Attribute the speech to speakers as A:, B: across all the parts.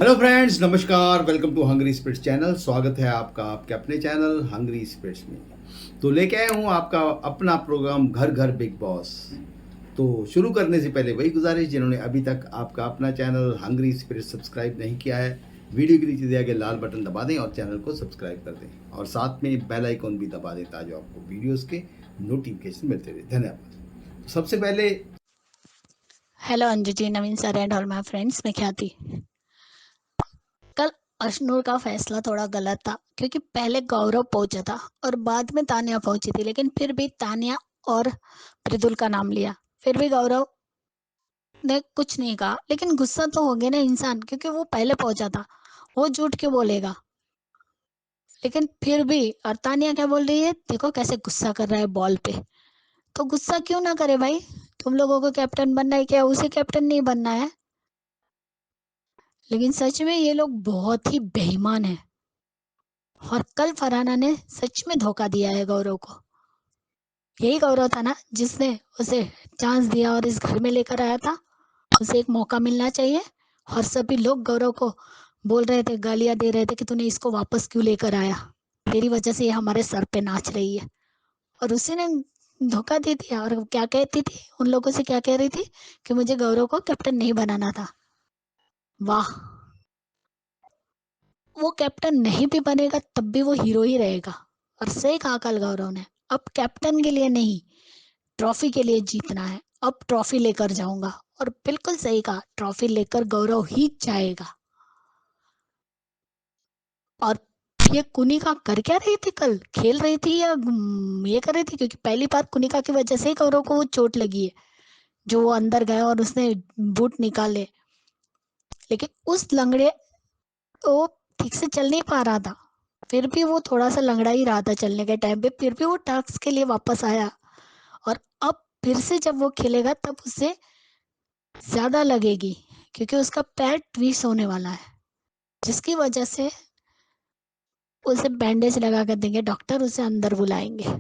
A: Hello friends, नमस्कार। Welcome to Hungry Spirits channel. स्वागत है आपका आपके अपने चैनल हंग्री स्पिरिट्स में। तो लेके आया हूँ आपका अपना प्रोग्राम घर घर बिग बॉस। तो शुरू करने से पहले वही गुजारिश, जिन्होंने अभी तक आपका अपना चैनल हंग्री स्पिरिट्स सब्सक्राइब नहीं किया है, वीडियो के नीचे दिया गया लाल बटन दबा दें और चैनल को सब्सक्राइब कर दें और साथ में बेल आइकॉन भी दबा दें ताकि आपको वीडियोस के नोटिफिकेशन मिलते रहे। धन्यवाद। तो सबसे पहले
B: hello Anju ji, Naveen sir and all my friends, मैं ख्याति। कल अशनूर का फैसला थोड़ा गलत था क्योंकि पहले गौरव पहुंचा था और बाद में तानिया पहुंची थी, लेकिन फिर भी तानिया और मृदुल का नाम लिया। फिर भी गौरव ने कुछ नहीं कहा, लेकिन गुस्सा तो हो गया ना इंसान, क्योंकि वो पहले पहुंचा था। वो झूठ क्यों बोलेगा? लेकिन फिर भी, और तानिया क्या बोल रही है, देखो कैसे गुस्सा कर रहा है बॉल पे। तो गुस्सा क्यों ना करे भाई? तुम लोगों को कैप्टन बनना है क्या? उसे कैप्टन नहीं बनना है? लेकिन सच में ये लोग बहुत ही बेईमान हैं। और कल फरहाना ने सच में धोखा दिया है गौरव को। यही गौरव था ना जिसने उसे चांस दिया और इस घर में लेकर आया था। उसे एक मौका मिलना चाहिए। और सभी लोग गौरव को बोल रहे थे, गालियां दे रहे थे कि तूने इसको वापस क्यों लेकर आया, तेरी वजह से ये हमारे सर पे नाच रही है। और उसी ने धोखा दे दिया। और क्या कहती थी उन लोगों से, क्या कह रही थी कि मुझे गौरव को कैप्टन नहीं बनाना था। वाह! वो कैप्टन नहीं भी बनेगा तब भी वो हीरो ही रहेगा। और सही कहा कल गौरव ने, अब कैप्टन के लिए नहीं, ट्रॉफी के लिए जीतना है। अब ट्रॉफी लेकर जाऊंगा। और बिल्कुल सही कहा, ट्रॉफी लेकर गौरव ही जाएगा। और ये कुनिका कर क्या रही थी कल? खेल रही थी या ये कर रही थी? क्योंकि पहली बार कुनिका की वजह से ही गौरव को वो चोट लगी है, जो वो अंदर गया और उसने बूट निकाले। लेकिन उस लंगड़े, वो ठीक से चल नहीं पा रहा था, फिर भी वो थोड़ा सा लंगड़ा ही रहा था चलने के टाइम पे, फिर भी वो टास्क के लिए वापस आया। और अब फिर से जब वो खेलेगा तब उसे ज्यादा लगेगी, क्योंकि उसका पैर ट्विस्ट होने वाला है, जिसकी वजह से उसे बैंडेज लगा कर देंगे डॉक्टर, उसे अंदर बुलाएंगे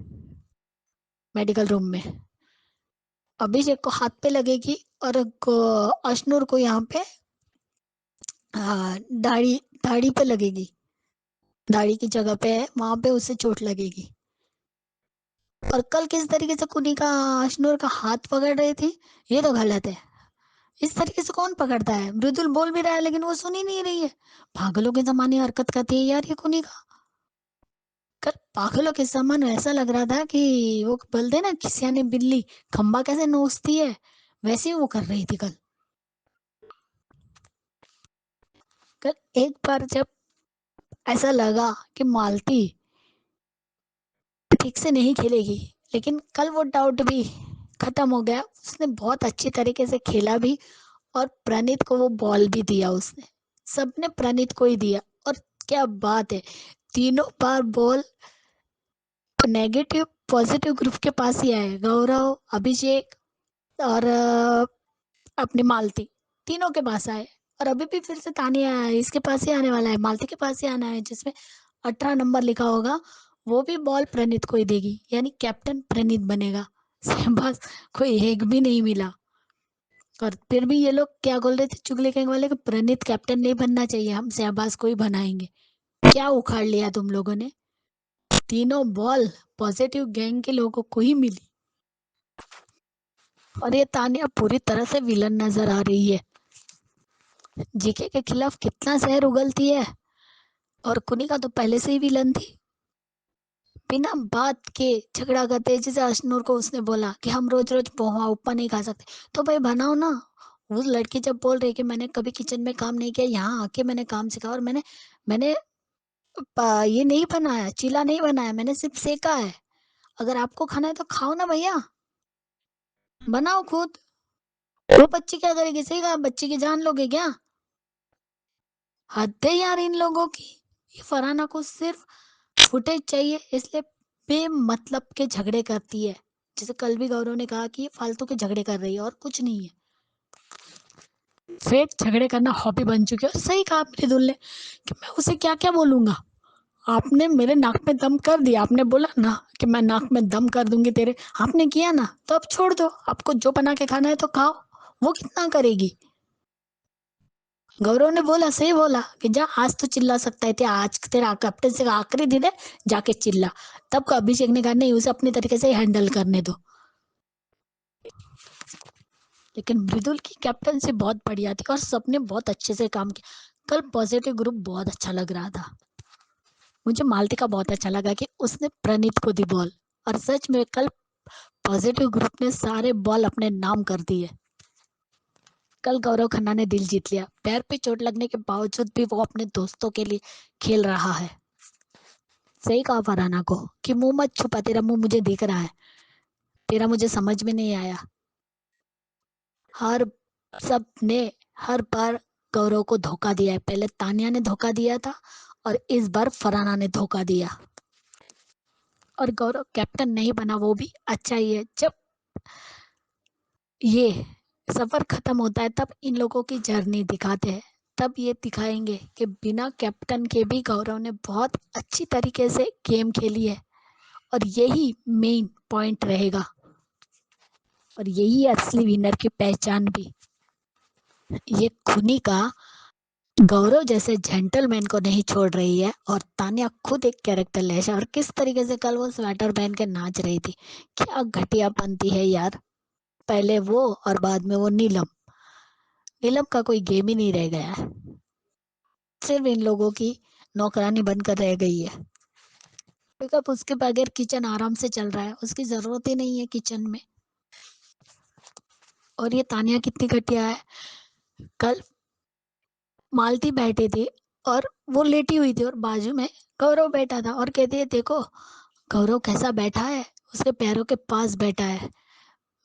B: मेडिकल रूम में। अभिषेक को हाथ पे लगेगी और अशनूर को यहाँ पे दाढ़ी दाढ़ी पे लगेगी। दाढ़ी की जगह पे है, वहां पे उसे चोट लगेगी। और कल किस तरीके से कुनी का अशनूर का हाथ पकड़ रही थी, ये तो गलत है। इस तरीके से कौन पकड़ता है? मृदुल बोल भी रहा है लेकिन वो सुन ही नहीं रही है। पागलों के जमाने हरकत करती है यार ये कुनी का। कल पागलों के समान ऐसा लग रहा था कि वो बोलते ना, किसिया ने बिल्ली खंबा कैसे नोचती है, वैसे ही वो कर रही थी कल। कल एक बार जब ऐसा लगा कि मालती ठीक से नहीं खेलेगी, लेकिन कल वो डाउट भी खत्म हो गया। उसने बहुत अच्छी तरीके से खेला भी, और प्रणीत को वो बॉल भी दिया उसने। सबने प्रणीत को ही दिया। और क्या बात है, तीनों बार बॉल नेगेटिव पॉजिटिव ग्रुप के पास ही आए। गौरव, अभिषेक और अपनी मालती, तीनों के पास आए। और अभी भी फिर से तानिया इसके पास ही आने वाला है, मालती के पास ही आना है, जिसमें 18 नंबर लिखा होगा। वो भी बॉल प्रणीत को ही देगी, यानी कैप्टन प्रणीत बनेगा। बस कोई एक भी नहीं मिला। और फिर भी ये लोग क्या बोल रहे थे, चुगली गैंग वाले, कि प्रणीत कैप्टन नहीं बनना चाहिए, हम शहबाज को ही बनाएंगे। क्या उखाड़ लिया तुम लोगों ने? तीनों बॉल पॉजिटिव गैंग के लोगों को ही मिली। और ये तानिया पूरी तरह से विलन नजर आ रही है। जीके के खिलाफ कितना जहर उगलती है। और कुनिका तो पहले से ही विलन थी, बिना बात के झगड़ा करते। जैसे अशनूर को उसने बोला कि हम रोज रोज पोहा उपमा नहीं खा सकते, तो भाई बनाओ ना। वो लड़की जब बोल रही कि मैंने कभी किचन में काम नहीं किया, यहाँ आके मैंने काम सीखा, और मैंने मैंने ये नहीं बनाया, चीला नहीं बनाया, मैंने सिर्फ सेका है। अगर आपको खाना है तो खाओ ना भैया, बनाओ खुद। वो बच्ची क्या करेगी? सेगा, बच्ची की जान लोगे क्या? हद है यार इन लोगों की। ये फरहाना को सिर्फ फुटेज चाहिए, इसलिए बेमतलब के झगड़े करती है। जैसे कल भी गौरव ने कहा कि ये फालतू के झगड़े कर रही है और कुछ नहीं है। फेक झगड़े करना हॉबी बन चुकी है। और सही कहा आपने दुल्ले, कि मैं उसे क्या क्या बोलूंगा। आपने मेरे नाक में दम कर दिया, आपने बोला ना कि मैं नाक में दम कर दूंगी तेरे, आपने किया ना, तो अब छोड़ दो, आपको जो बना के खाना है तो खाओ। वो कितना करेगी? गौरव ने बोला, सही बोला कि जा आज तो चिल्ला सकता है, ते आज तेरा कैप्टनसी का आखिरी दिन है, जाके चिल्ला। तब अभिषेक ने कहा नहीं, उसे अपनी तरीके से हैंडल करने दो। लेकिन मृदुल की कैप्टनसी बहुत बढ़िया थी और सबने बहुत अच्छे से काम किया। कल पॉजिटिव ग्रुप बहुत अच्छा लग रहा था। मुझे मालती का बहुत अच्छा लगा कि उसने प्रणीत को दी बॉल, और सच में कल पॉजिटिव ग्रुप ने सारे बॉल अपने नाम कर दिए। कल गौरव खन्ना ने दिल जीत लिया। पैर पे चोट लगने के बावजूद भी वो अपने दोस्तों के लिए खेल रहा है। सही कहा फरहाना को कि मुंह मत छुपा, तेरा मुंह मुझे दिख रहा है, तेरा मुझे समझ में नहीं आया। हर सबने हर बार गौरव को धोखा दिया है। पहले तानिया ने धोखा दिया था और इस बार फरहाना ने धोखा दिया। और गौरव कैप्टन नहीं बना वो भी अच्छा ही है। जब ये सफर खत्म होता है तब इन लोगों की जर्नी दिखाते हैं। तब ये दिखाएंगे कि बिना कैप्टन के भी गौरव ने बहुत अच्छी तरीके से गेम खेली है, और यही मेन पॉइंट रहेगा, और यही असली विनर की पहचान भी। ये खुनी का गौरव जैसे जेंटलमैन को नहीं छोड़ रही है, और तान्या खुद एक कैरेक्टर लेस है। और किस तरीके से कल वो स्वेटर पहन के नाच रही थी, क्या घटिया बनती है यार। पहले वो और बाद में वो नीलम। नीलम का कोई गेम ही नहीं रह गया है, सिर्फ इन लोगों की नौकरानी बनकर रह गई है। अब उसके बगैर किचन आराम से चल रहा है, उसकी जरूरत ही नहीं है किचन में। और ये तानिया कितनी घटिया है। कल मालती बैठी थी और वो लेटी हुई थी, और बाजू में गौरव बैठा था, और कहती है देखो गौरव कैसा बैठा है, उसके पैरों के पास बैठा है।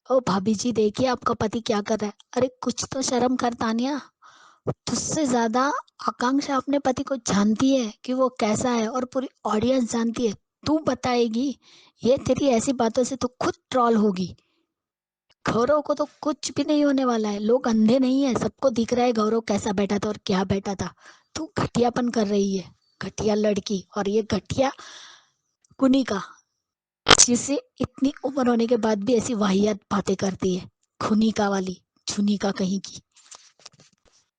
B: ओ भाभी जी देखिए आपका पति क्या कर रहा है। अरे कुछ तो शर्म कर तानिया, तुझसे ज्यादा आकांक्षा अपने पति को जानती है कि वो कैसा है, और पूरी ऑडियंस जानती है। तू बताएगी, ये तेरी ऐसी बातों से तो खुद ट्रॉल होगी। गौरव को तो कुछ भी नहीं होने वाला है, लोग अंधे नहीं है, सबको दिख रहा है गौरव कैसा बैठा था और क्या बैठा था। तू घटियापन कर रही है, घटिया लड़की। और ये घटिया कुनिका, जिसे इतनी उम्र होने के बाद भी ऐसी वाहियात बातें करती है, खुनिका वाली, झुनिका कहीं की।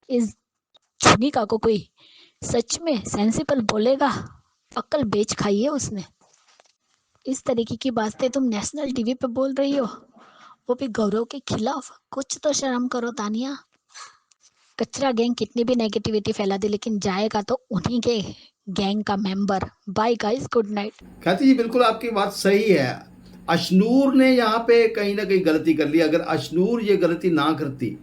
B: इस झुनिका को कोई सच में सेंसिबल बोलेगा, अक्ल बेच खाई है उसने। इस तरीके की बातें तुम नेशनल टीवी पे बोल रही हो, वो भी गौरव के खिलाफ। कुछ तो शर्म करो तानिया। कचरा गैंग कितनी भी नेगेटिविटी फैला दे, लेकिन जाएगा तो उन्हीं के गैंग का member. Bye guys, good night.
A: Khyati ji बिल्कुल आपकी बात सही है। अशनूर ने यहाँ पे कहीं ना कहीं गलती कर ली। अगर अशनूर ये गलती ना करती,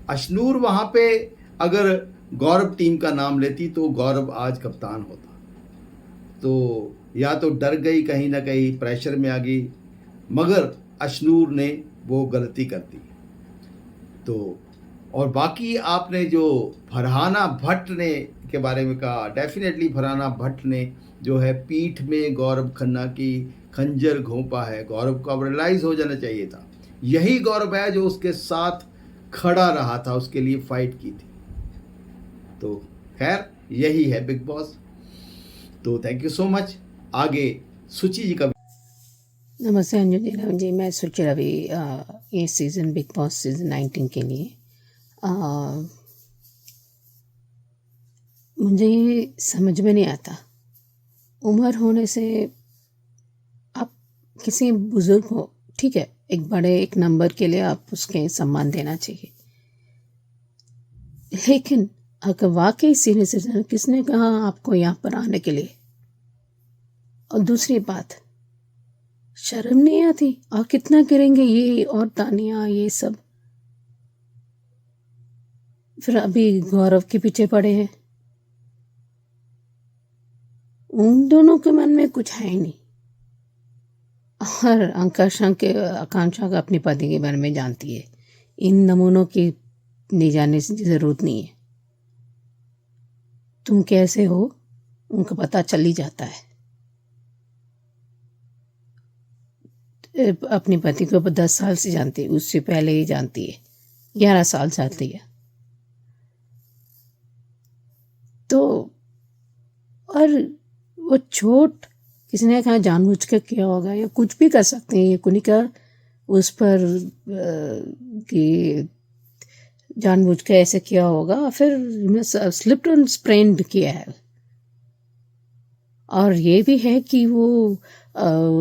A: अशनूर वहाँ पे अगर गौरव टीम का नाम लेती तो गौरव आज कप्तान होता। तो या तो डर गई, कहीं ना कहीं प्रेशर में आ गई, मगर अशनूर ने वो गलती कर दी। तो और बाकी आपने जो फरहाना भट्ट ने के बारे में कहा, डेफिनेटली फरहाना भट्ट ने जो है पीठ में गौरव खन्ना की खंजर घोंपा है। गौरव को अब रियलाइज हो जाना चाहिए था। यही गौरव है जो उसके साथ खड़ा रहा था, उसके लिए फाइट की थी। तो खैर यही है बिग बॉस। तो थैंक यू सो मच। आगे सुचि जी का।
C: नमस्ते अंजलि राम जी, मैं सुचि रवि। ये सीज़न बिग बॉस सीज़न 19 के लिए मुझे ये समझ में नहीं आता। उम्र होने से आप किसी बुज़ुर्ग हो, ठीक है, एक बड़े एक नंबर के लिए आप उसके सम्मान देना चाहिए, लेकिन अगर वाकई सीनियर सिटीजन, किसने कहा आपको यहाँ पर आने के लिए? और दूसरी बात, शर्म नहीं आती? और कितना गिरेंगे ये और तानिया, ये सब। फिर अभी गौरव के पीछे पड़े हैं। उन दोनों के मन में कुछ है ही नहीं। और आकांक्षा का अपने पति के बारे में जानती है। इन नमूनों की नहीं जानने की जरूरत नहीं है। तुम कैसे हो उनको पता चल ही जाता है। अपने पति को 10 साल से जानती है, उससे पहले ही जानती है, 11 साल जानती है। तो और वो चोट किसी ने कहा जानबूझ के किया होगा, या कुछ भी कर सकते हैं। ये कुनिका उस पर कि जानबूझ के ऐसे किया होगा, फिर स्लिप्ड एंड स्प्रेन्ड किया है। और ये भी है कि वो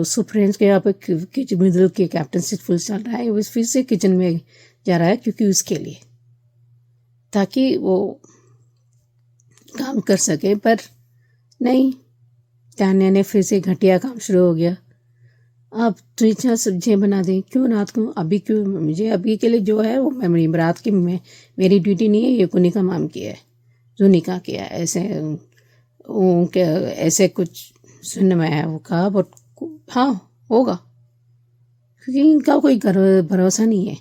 C: सुप्रेंस के यहाँ पे किचन मिडिल के कैप्टनसी फुल चल रहा है, वो फिर से किचन में जा रहा है क्योंकि उसके लिए, ताकि वो काम कर सके। पर नहीं, तान्या ने फिर से घटिया काम शुरू हो गया। आप तो इतना सब्जियाँ बना दें, क्यों रात को, अभी क्यों, मुझे अभी के लिए जो है वो मेमोरी रात की मेरी ड्यूटी नहीं है, ये कुनी का काम किया है, जुनिका किया है, ऐसे कुछ सुनने में आया। वो कहा बट हाँ होगा, क्योंकि इनका कोई भरोसा नहीं है।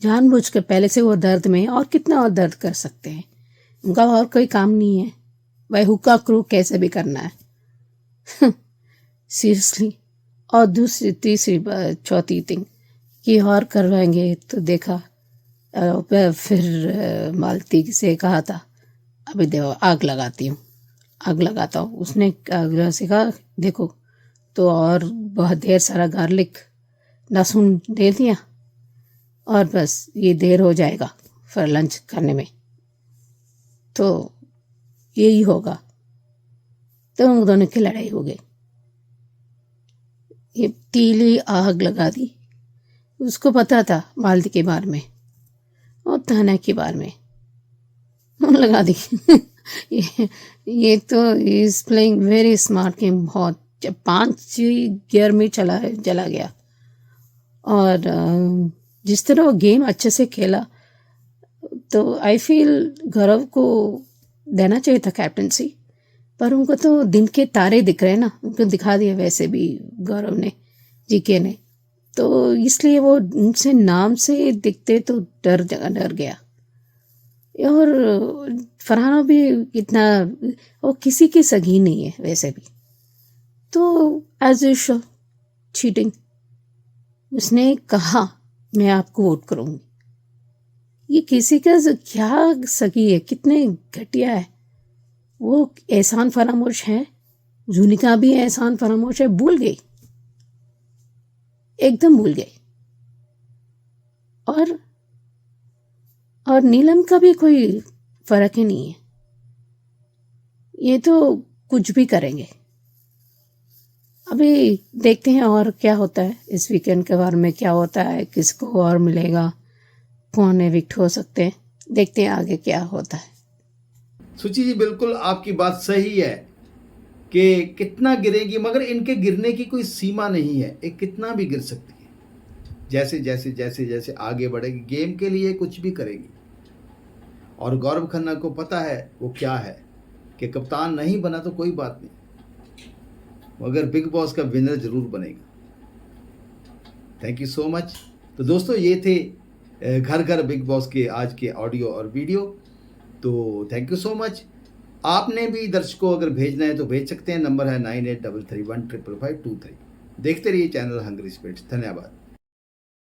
C: जानबूझ कर पहले से वो दर्द में, और कितना और दर्द कर सकते हैं, उनका और कोई काम नहीं है भाई, हुक्का क्रू कैसे भी करना है सीरियसली। और दूसरी तीसरी चौथी थिंग कि और करवाएंगे तो देखा, फिर मालती से कहा था अभी देखो आग लगाती हूँ, आग लगाता हूँ। उसने आग से कहा देखो, तो और बहुत ढेर सारा गार्लिक लहसुन दे दिया, और बस ये देर हो जाएगा फिर लंच करने में, तो यही होगा। तो उन दोनों की लड़ाई हो गई, ये तीली आग लगा दी। उसको पता था मालती के बारे में और तान्या के बारे में, लगा दी ये तो is playing very smart game. बहुत 5 गियर में चला गया। और जिस तरह वो गेम अच्छे से खेला, तो आई फील गौरव को देना चाहिए था कैप्टनसी, पर उनको तो दिन के तारे दिख रहे हैं ना, उनको दिखा दिया वैसे भी गौरव ने, जीके ने, तो इसलिए वो उनसे नाम से दिखते तो डर गया। और फरहाना भी इतना, वो किसी की सगी नहीं है वैसे भी, तो एज यूजुअल चीटिंग। उसने कहा मैं आपको वोट करूंगी, ये किसी का क्या सगी है, कितने घटिया है। वो एहसान फरामोश है, जुनिका भी एहसान फरामोश है, भूल गई, एकदम भूल गई। और नीलम का भी कोई फर्क ही नहीं है, ये तो कुछ भी करेंगे। अभी देखते हैं और क्या होता है इस वीकेंड के बारे में, क्या होता है, किसको और मिलेगा, कौन एविक्ट हो सकते हैं, देखते हैं आगे क्या होता है।
A: सुचि जी बिल्कुल आपकी बात सही है कि कितना गिरेगी, मगर इनके गिरने की कोई सीमा नहीं है, एक कितना भी गिर सकती है। जैसे जैसे जैसे जैसे आगे बढ़ेगी गेम के लिए कुछ भी करेगी। और गौरव खन्ना को पता है वो क्या है, कि कप्तान नहीं बना तो कोई बात नहीं, मगर बिग बॉस का विनर जरूर बनेगा। Thank you so much. तो दोस्तों ये थे घर घर बिग बॉस के आज के ऑडियो और वीडियो। तो थैंक यू सो मच। आपने भी दर्शकों अगर भेजना है तो भेज सकते हैं, नंबर है 9833155523। देखते रहिए चैनल हंग्री स्पिरिट्स। धन्यवाद।